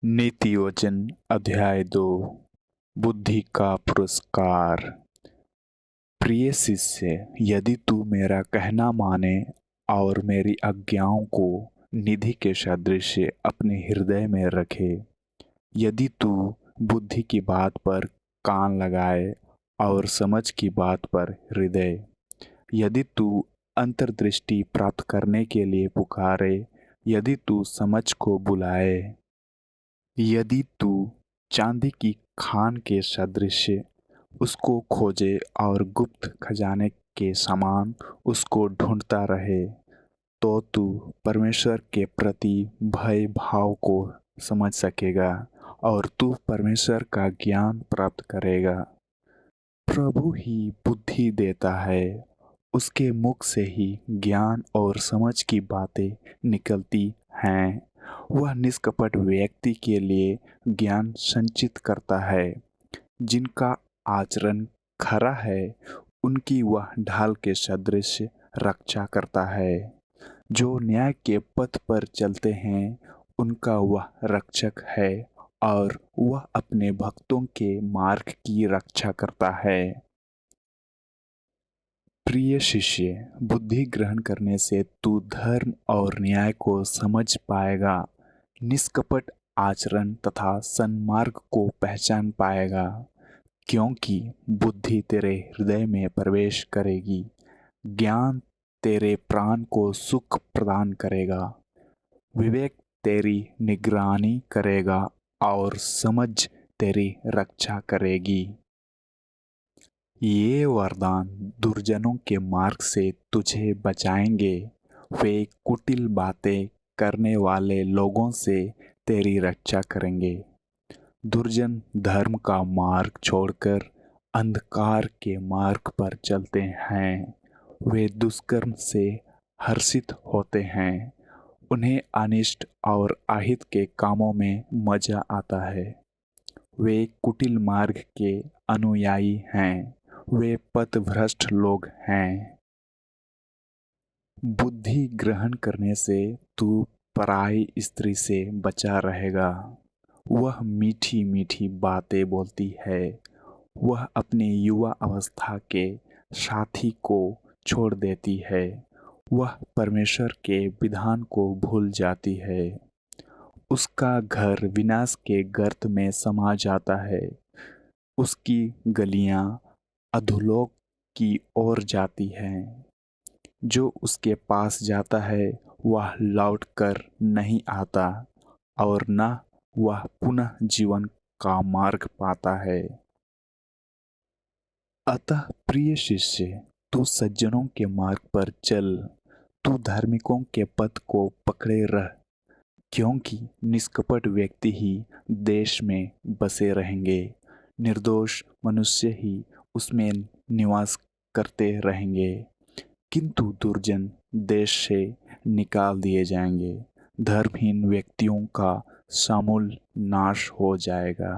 नीति वचन अध्याय 2 बुद्धि का पुरस्कार। प्रिय शिष्य, यदि तू मेरा कहना माने और मेरी आज्ञाओं को निधि के सदृश अपने हृदय में रखे, यदि तू बुद्धि की बात पर कान लगाए और समझ की बात पर हृदय, यदि तू अंतर्दृष्टि प्राप्त करने के लिए पुकारे, यदि तू समझ को बुलाए, यदि तू चांदी की खान के सदृश उसको खोजे और गुप्त खजाने के समान उसको ढूंढता रहे, तो तू परमेश्वर के प्रति भय भाव को समझ सकेगा और तू परमेश्वर का ज्ञान प्राप्त करेगा। प्रभु ही बुद्धि देता है, उसके मुख से ही ज्ञान और समझ की बातें निकलती हैं। वह निष्कपट व्यक्ति के लिए ज्ञान संचित करता है। जिनका आचरण खरा है, उनकी वह ढाल के सदृश रक्षा करता है। जो न्याय के पथ पर चलते हैं, उनका वह रक्षक है और वह अपने भक्तों के मार्ग की रक्षा करता है। प्रिय शिष्य, बुद्धि ग्रहण करने से तू धर्म और न्याय को समझ पाएगा, निष्कपट आचरण तथा सन्मार्ग को पहचान पाएगा, क्योंकि बुद्धि तेरे हृदय में प्रवेश करेगी। ज्ञान तेरे प्राण को सुख प्रदान करेगा, विवेक तेरी निगरानी करेगा और समझ तेरी रक्षा करेगी। ये वरदान दुर्जनों के मार्ग से तुझे बचाएंगे। वे कुटिल बातें करने वाले लोगों से तेरी रक्षा करेंगे। दुर्जन धर्म का मार्ग छोड़कर अंधकार के मार्ग पर चलते हैं। वे दुष्कर्म से हर्षित होते हैं। उन्हें अनिष्ट और अहित के कामों में मजा आता है। वे कुटिल मार्ग के अनुयायी हैं। वे पथभ्रष्ट लोग हैं। बुद्धि ग्रहण करने से तू पराई स्त्री से बचा रहेगा। वह मीठी मीठी बातें बोलती है। वह अपनी युवा अवस्था के साथी को छोड़ देती है। वह परमेश्वर के विधान को भूल जाती है। उसका घर विनाश के गर्त में समा जाता है। उसकी गलियां अधोलोक की ओर जाती हैं। जो उसके पास जाता है, वह लौट कर नहीं आता और न वह पुनः जीवन का मार्ग पाता है। अतः प्रिय शिष्य, तू सज्जनों के मार्ग पर चल, तू धार्मिकों के पथ को पकड़े रह, क्योंकि निष्कपट व्यक्ति ही देश में बसे रहेंगे। निर्दोष मनुष्य ही उसमें निवास करते रहेंगे, किंतु दुर्जन देश से निकाल दिए जाएंगे। धर्महीन व्यक्तियों का समूल नाश हो जाएगा।